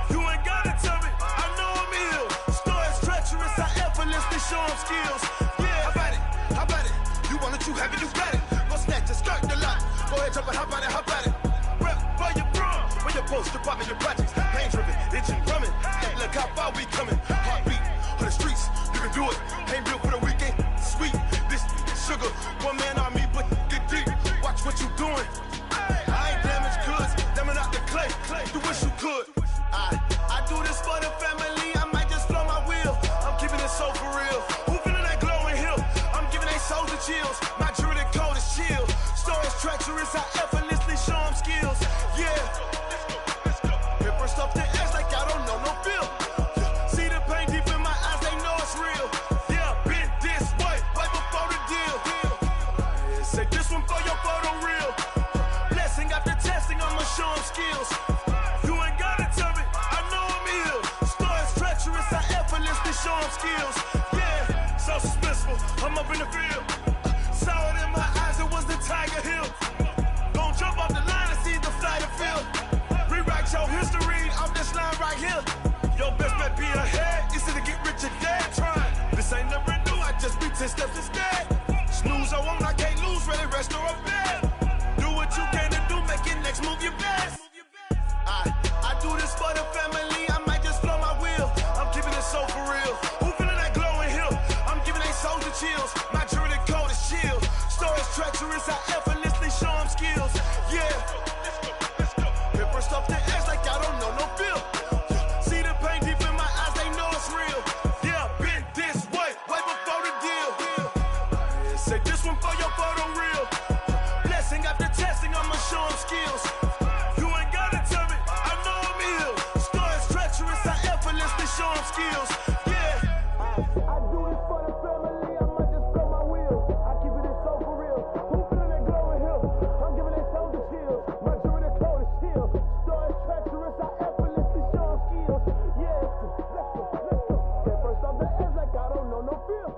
You ain't gotta tell me, I know I'm ill. Stories treacherous, I effortlessly show them skills. Yeah, how about it? How about it? You want it, you have it, you got it. Go snatch a skirt the lot. Go ahead, jump it, how about it, how about it? Rep for your bro, where your post, department, your projects. Pain driven, itching, drumming. Hey, look how far we coming. Heartbeat on the streets, you can do it. Ain't built for the weekend, sweet. This sugar, one man army, but get deep. Watch what you doing. I ain't damaged goods, damn out the clay. You wish you could. I do this for the family, I might just blow my wheel. I'm keeping it so for real. Who feeling that glowing hill? I'm giving they soldier chills. My jewelry code is chill. Stories treacherous, I effortlessly show them skills. Yeah. Paper stuff the edge like I don't know no feel. See the pain deep in my eyes, they know it's real. Yeah, been this way, way before the deal. Say this one for your photo real. Blessing after testing, I'ma show them skills. You ain't gotta tell me, I know I'm ill. Stories treacherous, I effortlessly show them skills. Yeah, so suspenseful, I'm up in the field. Saw it in my eyes, it was the Tiger Hill. Don't jump off the line and see the flight of field. Rewrite your history off this line right here. Your best bet be ahead, instead to get rich or dead. Trying, this ain't never new, I just be 10 steps instead. Snooze I won't, I can't lose, ready, rest or a bed. Do what you can to do, make it next move your best. I do this for the family, I might just blow my wheel. I'm keeping it so for real. Who feeling that glowing hill? I'm giving they soldier chills. My jewelry code is chill. Stories treacherous, I effortlessly show them skills. Yeah. Paper stuff the edge like I don't know no feel. See the pain deep in my eyes, they know it's real. Yeah, been this way, way before the deal. Say this one for your photo real. Blessing after testing, I'ma show them skills. You ain't gotta tell me, I know I'm ill. Stories treacherous, I effortlessly show them skills. Yeah. I do this for the family, I might just blow my wheel. I keep it so for real. Who feeling that glowing hill? I'm giving they soldier chills. My jewelry code is chill. Stories treacherous, I effortlessly show them skills. Yeah, let's go, let's go. Get first off the edge like I don't know no feel.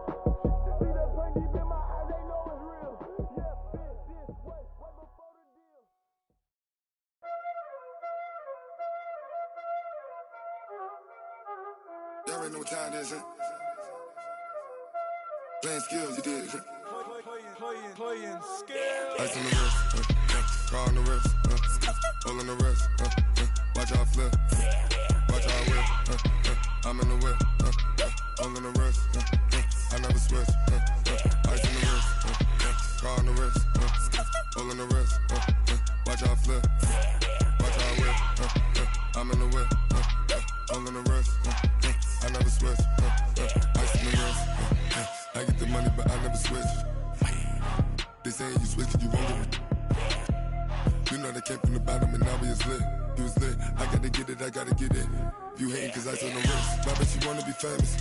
See that pain deep in my eyes, they know it's real. Yeah, been this way, way before the deal. Y'all already know what time it is, huh? Playing skills, you did. Playing skills. Ice on the wrist, car on the wrist, all on the wrist, watch how I flip, watch how I whip, I'm in the whip, all on the wrist, I never switch, ice on the wrist, car on the wrist, all on the wrist, watch how I flip, watch how I whip, I'm in the whip, all on the wrist, I never switch, ice on the wrist, I get the money but I never switch. They saying you switch it, you won't get it. You know they came from the bottom and now we is lit. You was lit, I gotta get it, I gotta get it. You hating cause ice on the wrist. My bitch, you wanna be famous,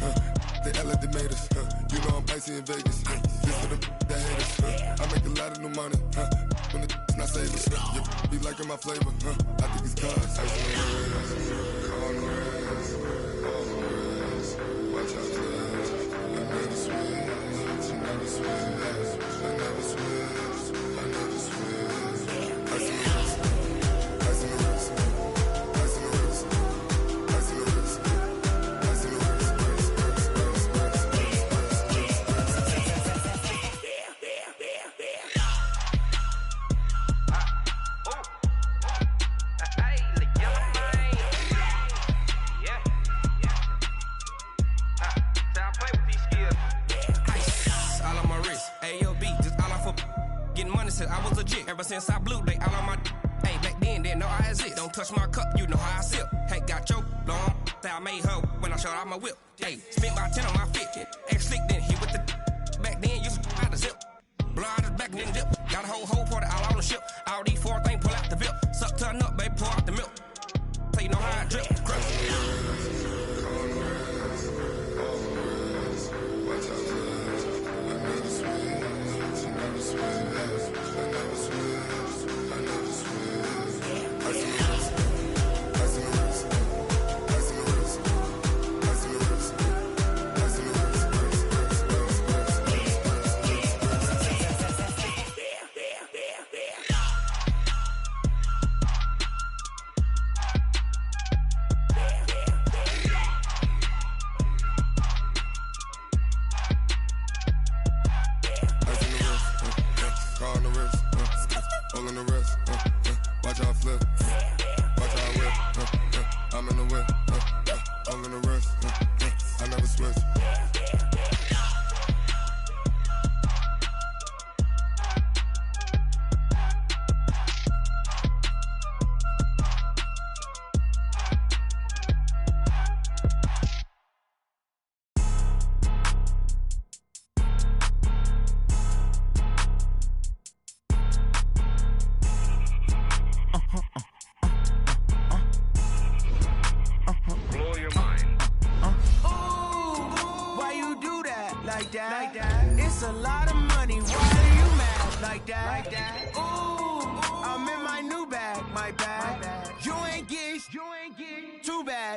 They Ella, they made us, You know I'm icy in Vegas, This for the that hate us, I make a lot of new money, When the not savers, You be liking my flavor, I think it's cause ice on the wrist, on the wrist, on the wrist. Watch out, flash, I never switch, I never switch. I never switch, I never switch. Ice in the wrist, ice in the wrist, ice in the wrist, ice in the wrist, ice in the wrist, I was legit ever since I blew they all on my hey back then didn't know I exist. Don't touch my cup, you know how I sip. Hey, got your long that I made her when I showed out my whip. Hey, spent about 10 on my fit. X slick then hit with the back then used to out the zip. Blow out his back then dip. Got a whole party all on the ship. All these four things pull out the VIP. Suck turn up, baby, pour out the milk. So you know how I drip.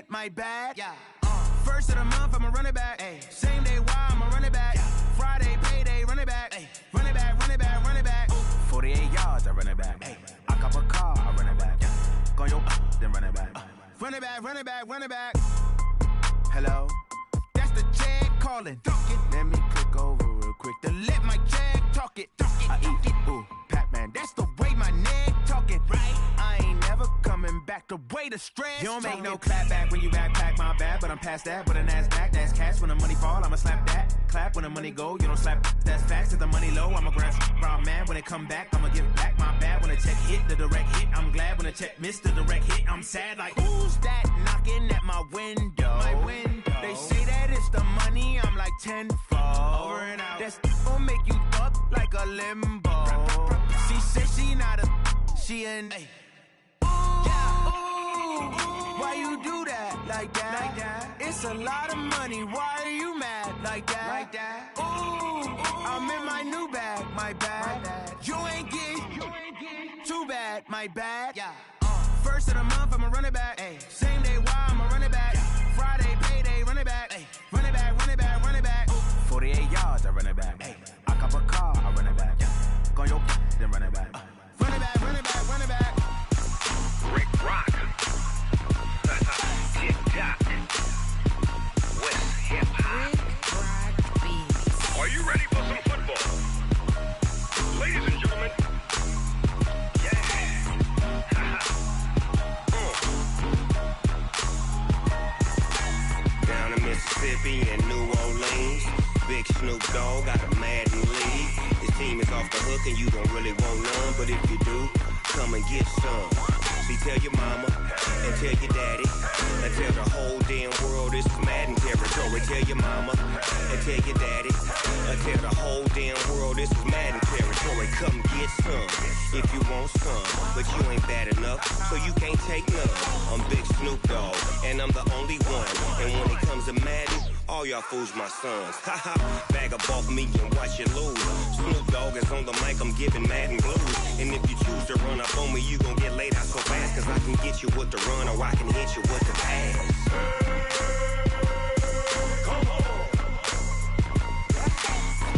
My bad. Yeah. First of the month, I'ma run it back. Ay. Same day, why I'ma run it back. Yeah. Friday, payday, run it back. Ay. Run it back, run it back, run it back. 48 yards, I run it back. Ay. I cop a car, I run it back. Yeah. Go your then run it back. Run it back, run it back, run it back. Hello? That's the check calling. Let me click over real quick to let my check talk it. I eat it. Ooh, Pac-Man, that's the way my neck talking. Right? I ain't never coming back the way the stress. You don't make no clap back when you backpack, my bad, but I'm past that. With a NASDAQ, that's cash. When the money fall, I'ma slap that. Clap when the money go, you don't slap. That's facts. If the money low, I'ma grab brown man. When it come back, I'ma give back my bad. When the check hit, the direct hit, I'm glad. When the check missed the direct hit, I'm sad. Like, who's that knocking at my window? My window. They say that it's the money, I'm like tenfold. Over and out. That's gon' make you up like a limbo. She said she not a, she an. Ay. Why you do that like that? Like that? It's a lot of money. Why are you mad like that? Like that? Ooh, I'm in my new bag. My bad. You ain't get too bad. My bad. Yeah. First of the month, I'ma run it back. Ay. Same day, why I'ma run it back. Yeah. Friday, payday, run it back. Ay. Run it back, run it back, run it back. 48 yards, I run it back. Ay. I cop a car, I run it back. Yeah. Go your then run it back. Run it back, run it back, run it back. Rick Rock. TikTok. West Hip Hop. Rick Rock Beats. Are you ready Mississippi and New Orleans. Big Snoop Dogg got a Madden lead. His team is off the hook and you don't really want none, but if you do, come and get some. See, tell your mama and tell your daddy and tell the whole damn world this is Madden territory. Tell your mama and tell your daddy and tell the whole damn world this is Madden territory. Come get some if you want some, but you ain't bad enough, so you can't take none. I'm Big Snoop Dogg and I'm the only one, and when it comes to Madden, all y'all fools my sons. Haha, bag up off me and watch you lose. Snoop Dogg is on the mic, I'm giving Madden blues. And if you choose to run up on me, you gon' get laid out so fast, cause I can get you with the run or I can hit you with the pass. Come on.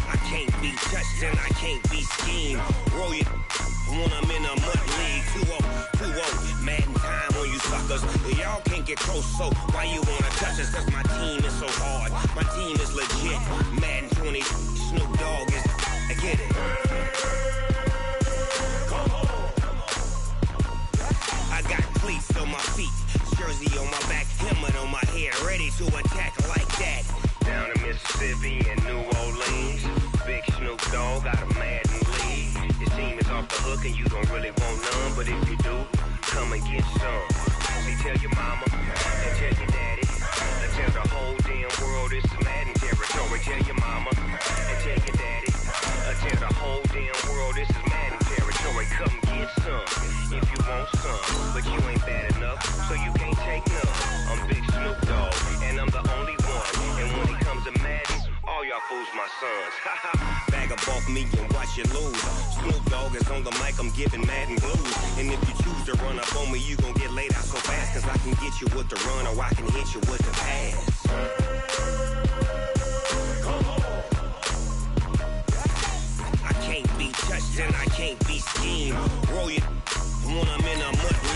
I can't be touched and I can't be schemed. Roll you when I'm in a mud league. 2-0, Madden time on you suckers. Y'all can't get close, so why you wanna touch us? Cause my team is so hard, my team is legit. Madden 20, Snoop Dogg is, I get it. Come on. I got cleats on my feet, jersey on my back, helmet on my head, ready to attack like that. Down in Mississippi and New Orleans, Big Snoop Dogg got a Madden lead. His team is off the hook and you don't really want none, but if you do, come and get some. See, tell your mama and tell your daddy and tell the whole damn world this is Madden territory. Tell your mama and tell your daddy and tell the whole damn world this is Madden territory. Come get some if you want some, but you ain't bad enough, so you can't take none. I'm Big Snoop Dogg and I'm the only one, and when it comes to Madden, all y'all fools my sons. Bag up off me and watch you lose. Snoop Dogg is on the mic, I'm giving Madden blues. And if you choose to run up on me, you gon' get laid out so fast, cause I can get you with the run or I can hit you with the pass. Come on. I can't be touched and I can't be schemed. Roll you when I'm in a mud